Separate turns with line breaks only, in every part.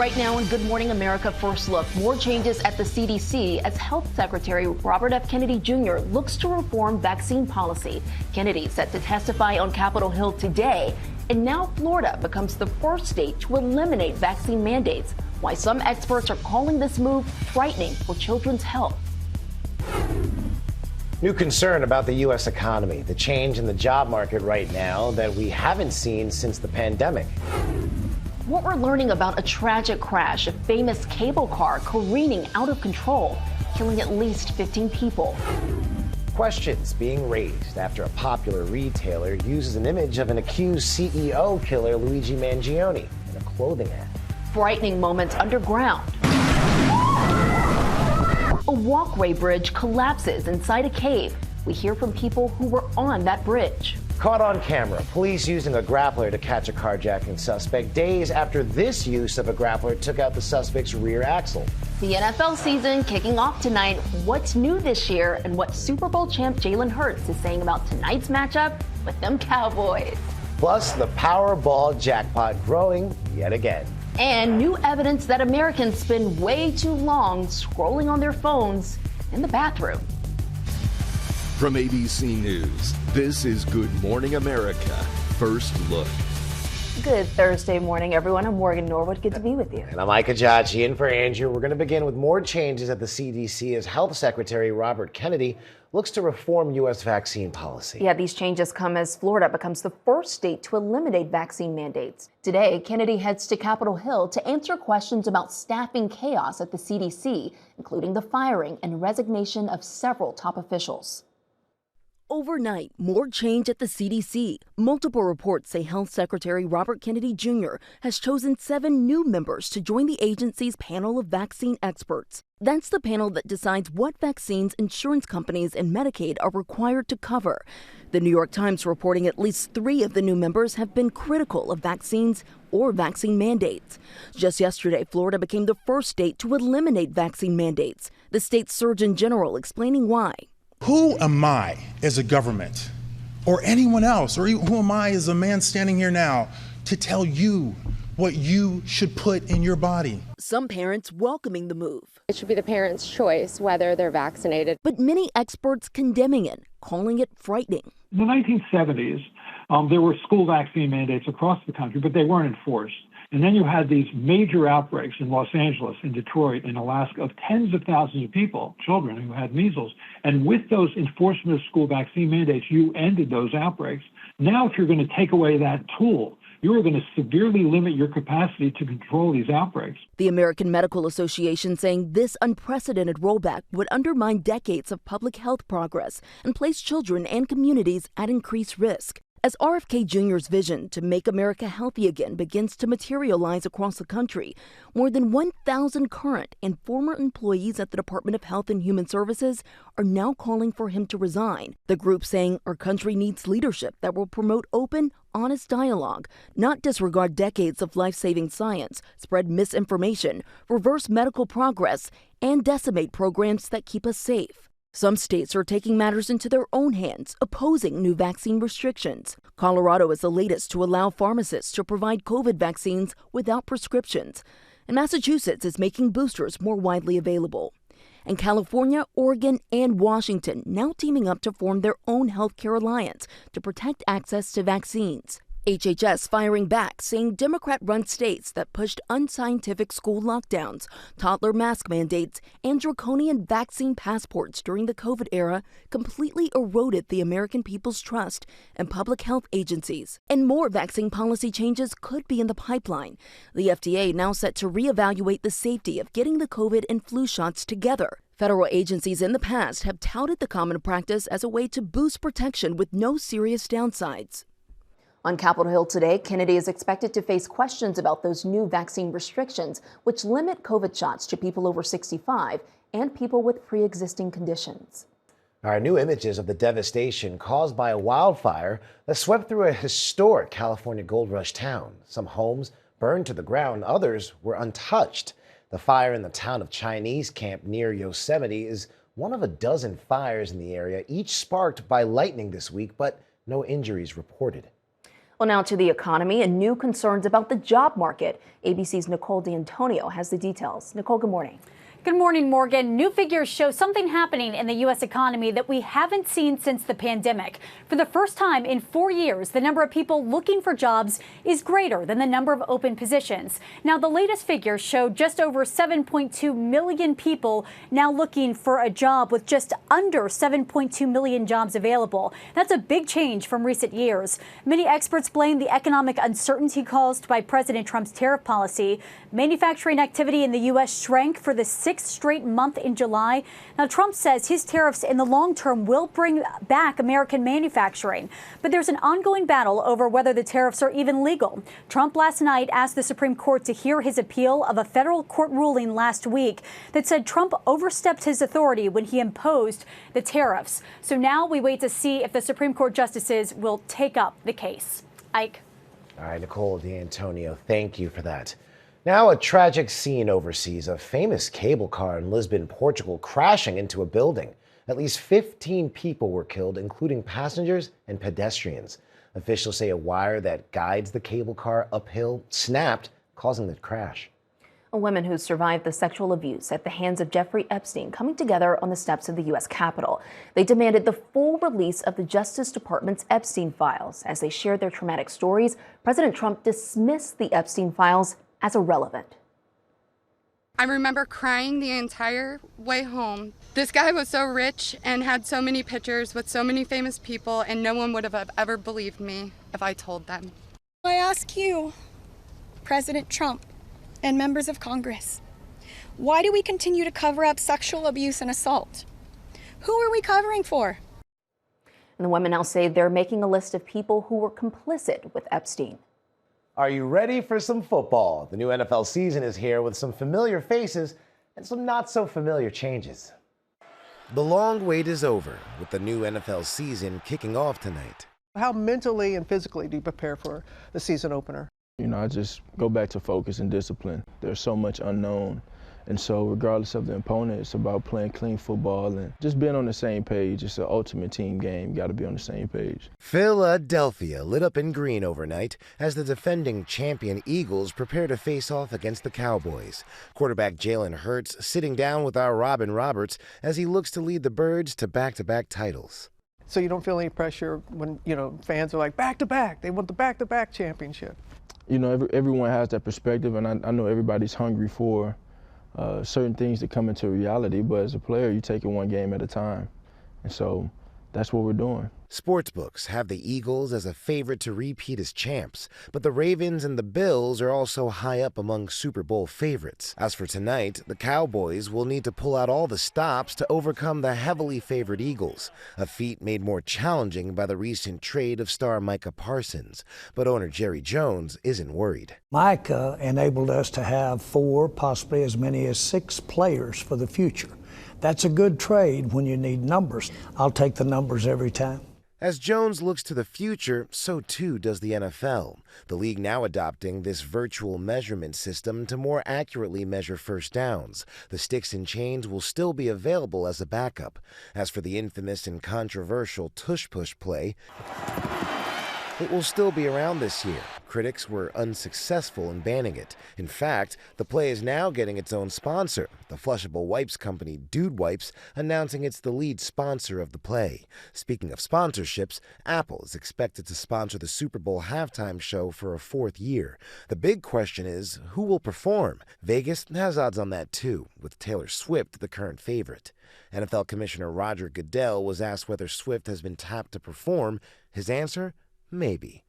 Right now in Good Morning America First Look, more changes at the CDC as Health Secretary Robert F. Kennedy Jr. looks to reform vaccine policy. Kennedy set to testify on Capitol Hill today, and now Florida becomes the first state to eliminate vaccine mandates. Why some experts are calling this move frightening for children's health.
New concern about the U.S. economy, the change in the job market right now that we haven't seen since the pandemic.
What we're learning about a tragic crash, a famous cable car careening out of control, killing at least 15 people.
Questions being raised after a popular retailer uses an image of an accused CEO killer, Luigi Mangione, in a clothing ad.
Frightening moments underground. A walkway bridge collapses inside a cave. We hear from people who were on that bridge.
Caught on camera, police using a grappler to catch a carjacking suspect days after this use of a grappler took out the suspect's rear axle.
The NFL season kicking off tonight. What's new this year and what Super Bowl champ Jalen Hurts is saying about tonight's matchup with them Cowboys.
Plus, the Powerball jackpot growing yet again.
And new evidence that Americans spend way too long scrolling on their phones in the bathroom.
From ABC News, this is Good Morning America First Look.
Good Thursday morning, everyone. I'm Morgan Norwood. Good to be with you.
And I'm Micah Jachi in for Andrew. We're going to begin with more changes at the CDC as Health Secretary Robert Kennedy looks to reform U.S. vaccine policy.
Yeah, these changes come as Florida becomes the first state to eliminate vaccine mandates. Today, Kennedy heads to Capitol Hill to answer questions about staffing chaos at the CDC, including the firing and resignation of several top officials. Overnight, more change at the CDC. Multiple reports say Health Secretary Robert Kennedy Jr. has chosen 7 new members to join the agency's panel of vaccine experts. That's the panel that decides what vaccines insurance companies and Medicaid are required to cover. The New York Times reporting at least 3 of the new members have been critical of vaccines or vaccine mandates. Just yesterday, Florida became the first state to eliminate vaccine mandates. The state's Surgeon General explaining why.
Who am I as a government or anyone else, or who am I as a man standing here now to tell you what you should put in your body?
Some parents welcoming the move.
It should be the parents' choice whether they're vaccinated.
But many experts condemning it, calling it frightening.
In the 1970s, there were school vaccine mandates across the country, but they weren't enforced. And then you had these major outbreaks in Los Angeles, in Detroit, in Alaska, of tens of thousands of people, children who had measles. And with those enforcement of school vaccine mandates, you ended those outbreaks. Now, if you're going to take away that tool, you are going to severely limit your capacity to control these outbreaks.
The American Medical Association saying this unprecedented rollback would undermine decades of public health progress and place children and communities at increased risk. As RFK Jr.'s vision to make America healthy again begins to materialize across the country, more than 1,000 current and former employees at the Department of Health and Human Services are now calling for him to resign. The group saying our country needs leadership that will promote open, honest dialogue, not disregard decades of life-saving science, spread misinformation, reverse medical progress, and decimate programs that keep us safe. Some states are taking matters into their own hands, opposing new vaccine restrictions. Colorado is the latest to allow pharmacists to provide COVID vaccines without prescriptions. And Massachusetts is making boosters more widely available. And California, Oregon, and Washington now teaming up to form their own healthcare alliance to protect access to vaccines. HHS firing back, saying Democrat-run states that pushed unscientific school lockdowns, toddler mask mandates, and draconian vaccine passports during the COVID era completely eroded the American people's trust in public health agencies. And more vaccine policy changes could be in the pipeline. The FDA now set to reevaluate the safety of getting the COVID and flu shots together. Federal agencies in the past have touted the common practice as a way to boost protection with no serious downsides. On Capitol Hill today, Kennedy is expected to face questions about those new vaccine restrictions, which limit COVID shots to people over 65 and people with pre-existing conditions.
Our new images of the devastation caused by a wildfire that swept through a historic California gold rush town. Some homes burned to the ground, others were untouched. The fire in the town of Chinese Camp near Yosemite is one of a dozen fires in the area, each sparked by lightning this week, but no injuries reported.
Well, now to the economy and new concerns about the job market. ABC's Nicole D'Antonio has the details. Nicole, good morning.
Good morning, Morgan. New figures show something happening in the U.S. economy that we haven't seen since the pandemic. For the first time in 4 years, the number of people looking for jobs is greater than the number of open positions. Now, the latest figures show just over 7.2 million people now looking for a job, with just under 7.2 million jobs available. That's a big change from recent years. Many experts blame the economic uncertainty caused by President Trump's tariff policy. Manufacturing activity in the U.S. shrank for the sixth straight month in July. Now, Trump says his tariffs in the long term will bring back American manufacturing. But there's an ongoing battle over whether the tariffs are even legal. Trump last night asked the Supreme Court to hear his appeal of a federal court ruling last week that said Trump overstepped his authority when he imposed the tariffs. So now we wait to see if the Supreme Court justices will take up the case. Ike.
All right, Nicole D'Antonio, thank you for that. Now, a tragic scene overseas, a famous cable car in Lisbon, Portugal, crashing into a building. At least 15 people were killed, including passengers and pedestrians. Officials say a wire that guides the cable car uphill snapped, causing the crash.
Women who survived the sexual abuse at the hands of Jeffrey Epstein coming together on the steps of the U.S. Capitol. They demanded the full release of the Justice Department's Epstein files. As they shared their traumatic stories, President Trump dismissed the Epstein files as irrelevant.
I remember crying the entire way home. This guy was so rich and had so many pictures with so many famous people, and no one would have ever believed me if I told them.
I ask you, President Trump and members of Congress, why do we continue to cover up sexual abuse and assault? Who are we covering for?
And the women now say they're making a list of people who were complicit with Epstein.
Are you ready for some football? The new NFL season is here with some familiar faces and some not so familiar changes. The long wait is over with the new NFL season kicking off tonight.
How mentally and physically do you prepare for the season opener?
I just go back to focus and discipline. There's so much unknown. And so regardless of the opponent, it's about playing clean football and just being on the same page. It's an ultimate team game. You got to be on the same page.
Philadelphia lit up in green overnight as the defending champion Eagles prepare to face off against the Cowboys. Quarterback Jalen Hurts sitting down with our Robin Roberts as he looks to lead the Birds to back-to-back titles.
So you don't feel any pressure when, fans are like back-to-back. They want the back-to-back championship.
Everyone has that perspective, and I know everybody's hungry for certain things to come into reality, but as a player, you take it one game at a time. And so that's what we're doing.
Sportsbooks have the Eagles as a favorite to repeat as champs, but the Ravens and the Bills are also high up among Super Bowl favorites. As for tonight, the Cowboys will need to pull out all the stops to overcome the heavily favored Eagles, a feat made more challenging by the recent trade of star Micah Parsons. But owner Jerry Jones isn't worried.
Micah enabled us to have 4, possibly as many as 6 players for the future. That's a good trade when you need numbers. I'll take the numbers every time.
As Jones looks to the future, so too does the NFL. The league now adopting this virtual measurement system to more accurately measure first downs. The sticks and chains will still be available as a backup. As for the infamous and controversial tush-push play, it will still be around this year. Critics were unsuccessful in banning it. In fact, the play is now getting its own sponsor, the flushable wipes company Dude Wipes, announcing it's the lead sponsor of the play. Speaking of sponsorships, Apple is expected to sponsor the Super Bowl halftime show for a 4th year. The big question is, who will perform? Vegas has odds on that too, with Taylor Swift the current favorite. NFL Commissioner Roger Goodell was asked whether Swift has been tapped to perform. His answer? Maybe.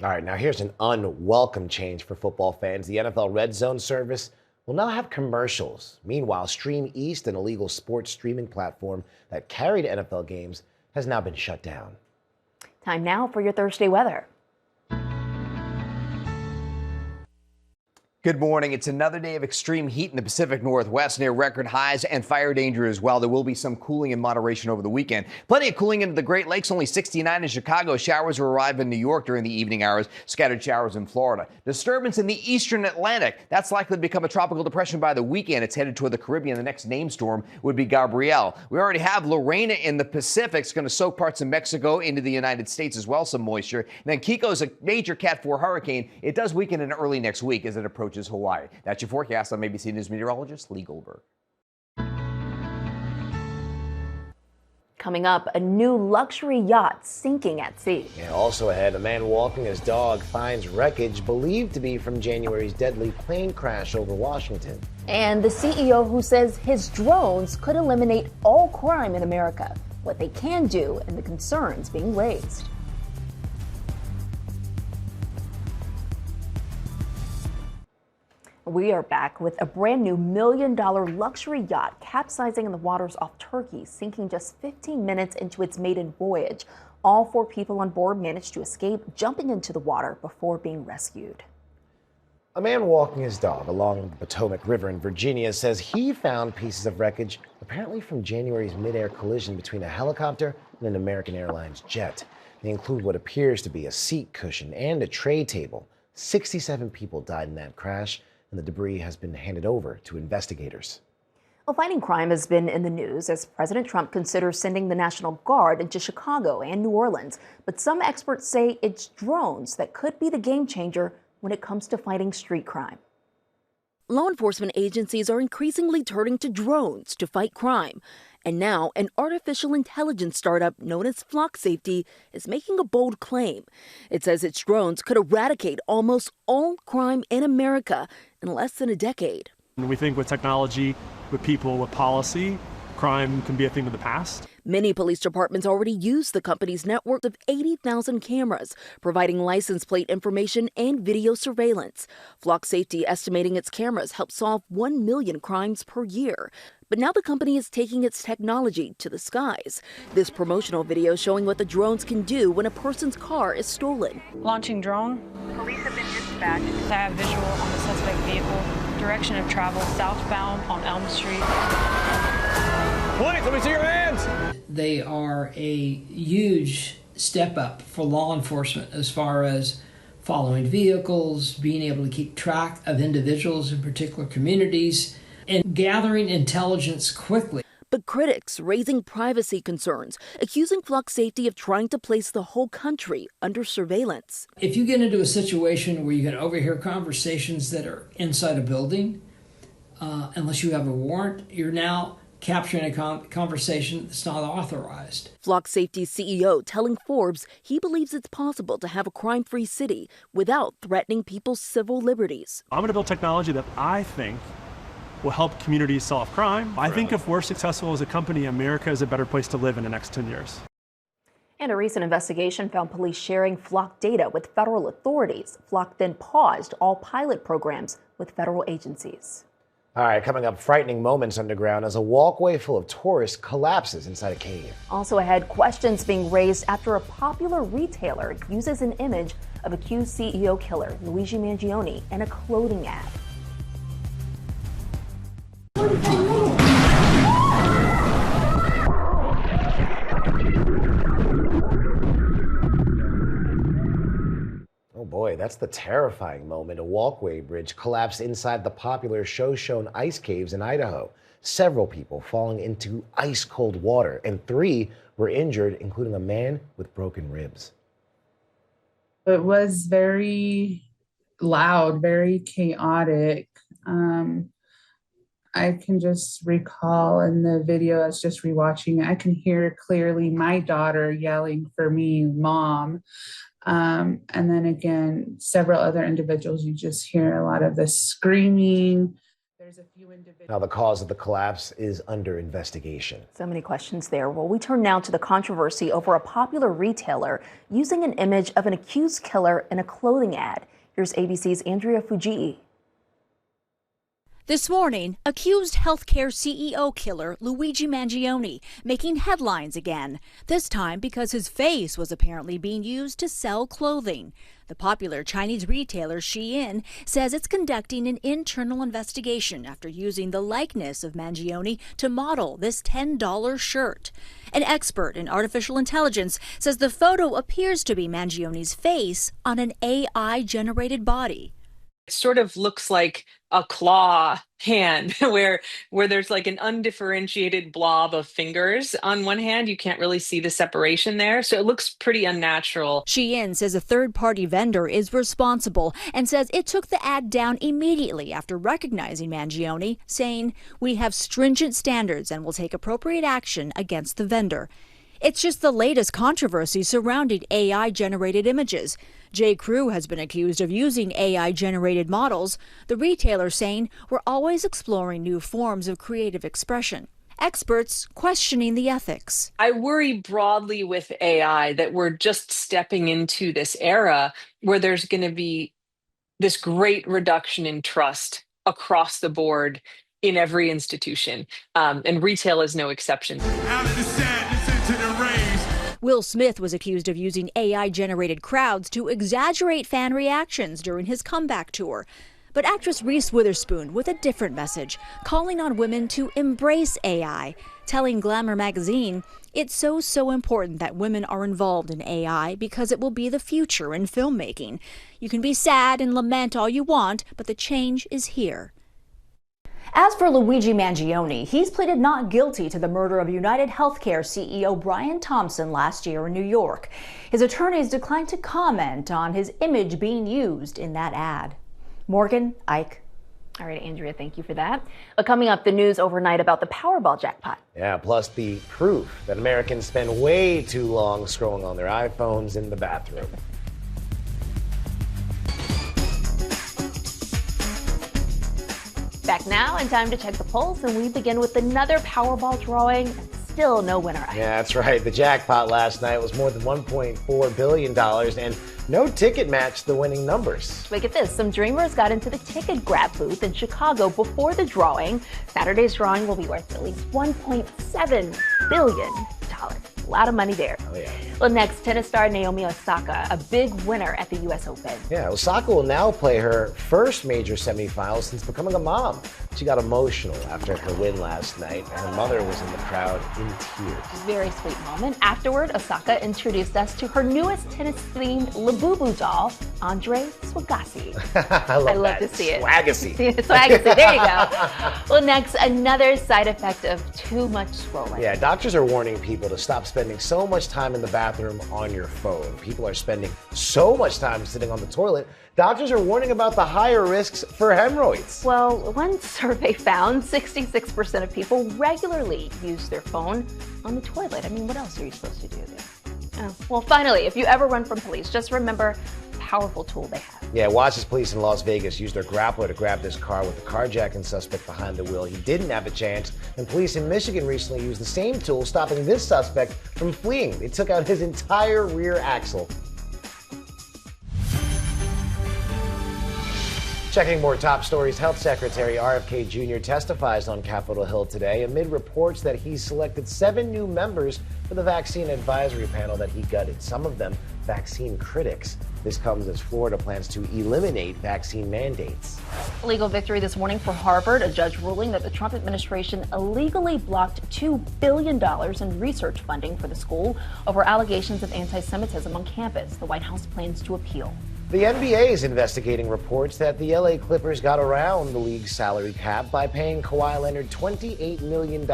All right, now here's an unwelcome change for football fans. The NFL Red Zone service will now have commercials. Meanwhile, Stream East, an illegal sports streaming platform that carried NFL games, has now been shut down.
Time now for your Thursday weather.
Good morning. It's another day of extreme heat in the Pacific Northwest, near record highs and fire danger as well. There will be some cooling and moderation over the weekend. Plenty of cooling into the Great Lakes, only 69 in Chicago. Showers will arrive in New York during the evening hours, scattered showers in Florida. Disturbance in the eastern Atlantic. That's likely to become a tropical depression by the weekend. It's headed toward the Caribbean. The next named storm would be Gabrielle. We already have Lorena in the Pacific. It's going to soak parts of Mexico into the United States as well, some moisture. And then Kiko's a major Cat 4 hurricane. It does weaken in early next week as it approaches Hawaii. That's your forecast. I'm ABC News meteorologist Lee Goldberg.
Coming up, a new luxury yacht sinking at sea.
And also ahead, a man walking his dog finds wreckage believed to be from January's deadly plane crash over Washington.
And the CEO who says his drones could eliminate all crime in America, what they can do and the concerns being raised. We are back with a brand new $1 million luxury yacht capsizing in the waters off Turkey, sinking just 15 minutes into its maiden voyage. All 4 people on board managed to escape, jumping into the water before being rescued.
A man walking his dog along the Potomac River in Virginia says he found pieces of wreckage apparently from January's mid-air collision between a helicopter and an American Airlines jet. They include what appears to be a seat cushion and a tray table. 67 people died in that crash, and the debris has been handed over to investigators.
Well, fighting crime has been in the news as President Trump considers sending the National Guard into Chicago and New Orleans. But some experts say it's drones that could be the game changer when it comes to fighting street crime. Law enforcement agencies are increasingly turning to drones to fight crime. And now, an artificial intelligence startup known as Flock Safety is making a bold claim. It says its drones could eradicate almost all crime in America in less than a decade.
We think with technology, with people, with policy, crime can be a thing of the past.
Many police departments already use the company's network of 80,000 cameras, providing license plate information and video surveillance. Flock Safety estimating its cameras help solve 1 million crimes per year. But now the company is taking its technology to the skies. This promotional video showing what the drones can do when a person's car is stolen.
Launching drone. Police have been dispatched. I have visual on the suspect vehicle. Direction of travel southbound on Elm Street.
Police, let me see your hands.
They are a huge step up for law enforcement as far as following vehicles, being able to keep track of individuals in particular communities, and gathering intelligence quickly.
But critics raising privacy concerns, accusing Flock Safety of trying to place the whole country under surveillance.
If you get into a situation where you can overhear conversations that are inside a building, unless you have a warrant, you're now capturing a conversation that's not authorized.
Flock Safety's CEO telling Forbes he believes it's possible to have a crime-free city without threatening people's civil liberties.
I'm going to build technology that I think will help communities solve crime. I think if we're successful as a company, America is a better place to live in the next 10 years.
And a recent investigation found police sharing Flock data with federal authorities. Flock then paused all pilot programs with federal agencies.
All right, coming up, frightening moments underground as a walkway full of tourists collapses inside a cave.
Also ahead, questions being raised after a popular retailer uses an image of accused CEO killer Luigi Mangione in a clothing ad.
Oh boy, that's the terrifying moment. A walkway bridge collapsed inside the popular Shoshone ice caves in Idaho. Several people falling into ice-cold water, and 3 were injured, including a man with broken ribs.
It was very loud, very chaotic. I can just recall in the video, I was just rewatching, I can hear clearly my daughter yelling for me, Mom. And then again, several other individuals, you just hear a lot of the screaming. There's a few individuals.
Now, the cause of the collapse is under investigation.
So many questions there. Well, we turn now to the controversy over a popular retailer using an image of an accused killer in a clothing ad. Here's ABC's Andrea Fujii.
This morning, accused healthcare CEO killer Luigi Mangione making headlines again, this time because his face was apparently being used to sell clothing. The popular Chinese retailer Shein says it's conducting an internal investigation after using the likeness of Mangione to model this $10 shirt. An expert in artificial intelligence says the photo appears to be Mangione's face on an AI-generated body.
It sort of looks like a claw hand where there's like an undifferentiated blob of fingers on one hand. You can't really see the separation there, so it looks pretty unnatural.
Shein says a third-party vendor is responsible and says it took the ad down immediately after recognizing Mangione, saying, "We have stringent standards and will take appropriate action against the vendor." It's just the latest controversy surrounding AI-generated images. J.Crew has been accused of using AI-generated models, the retailer saying we're always exploring new forms of creative expression. Experts questioning the ethics.
I worry broadly with AI that we're just stepping into this era where there's going to be this great reduction in trust across the board in every institution, and retail is no exception.
Out of the sadness into the rays.
Will Smith was accused of using AI-generated crowds to exaggerate fan reactions during his comeback tour. But actress Reese Witherspoon with a different message, calling on women to embrace AI, telling Glamour magazine, "It's so important that women are involved in AI because it will be the future in filmmaking. You can be sad and lament all you want, but the change is here."
As for Luigi Mangione, he's pleaded not guilty to the murder of UnitedHealthcare CEO Brian Thompson last year in New York. His attorneys declined to comment on his image being used in that ad. Morgan, Ike.
All right, Andrea, thank you for that. Coming up, the news overnight about the Powerball jackpot.
Yeah, plus the proof that Americans spend way too long scrolling on their iPhones in the bathroom.
Back now, and time to check the polls, and we begin with another Powerball drawing. Still no winner.
Yeah, that's right. The jackpot last night was more than $1.4 billion, and no ticket matched the winning numbers.
Look at this. Some dreamers got into the ticket grab booth in Chicago before the drawing. Saturday's drawing will be worth at least $1.7 billion. A lot of money there.
Oh, yeah.
Well, next, tennis star Naomi Osaka, a big winner at the U.S. Open.
Yeah, Osaka will now play her first major semifinal since becoming a mom. She got emotional after her win last night, and her mother was in the crowd in tears.
Very sweet moment. Afterward, Osaka introduced us to her newest tennis-themed Labubu doll, Andrea Fujii.
I love
to see it.
Swagacy.
Swagacy, there you go. Well, next, another side effect of too much scrolling.
Yeah, doctors are warning people to stop spending so much time in the bathroom on your phone. People are spending so much time sitting on the toilet. Doctors are warning about the higher risks for hemorrhoids.
Well, one survey found 66% of people regularly use their phone on the toilet. I mean, what else are you supposed to do there? Oh. Well, finally, if you ever run from police, just remember the powerful tool they have.
Yeah, watch as police in Las Vegas used their grappler to grab this car with the carjacking suspect behind the wheel. He didn't have a chance, and police in Michigan recently used the same tool, stopping this suspect from fleeing. They took out his entire rear axle. Checking more top stories, Health Secretary RFK Jr. testifies on Capitol Hill today amid reports that he's selected 7 new members for the vaccine advisory panel that he gutted, some of them vaccine critics. This comes as Florida plans to eliminate vaccine mandates.
A legal victory this morning for Harvard, a judge ruling that the Trump administration illegally blocked $2 billion in research funding for the school over allegations of anti-Semitism on campus. The White House plans to appeal.
The NBA is investigating reports that the LA Clippers got around the league's salary cap by paying Kawhi Leonard $28 million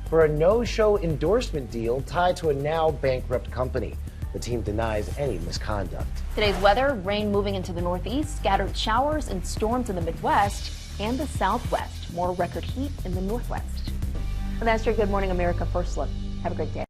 for a no-show endorsement deal tied to a now bankrupt company. The team denies any misconduct.
Today's weather, rain moving into the northeast, scattered showers and storms in the Midwest and the Southwest. More record heat in the Northwest. And that's your Good Morning America First Look. Have a great day.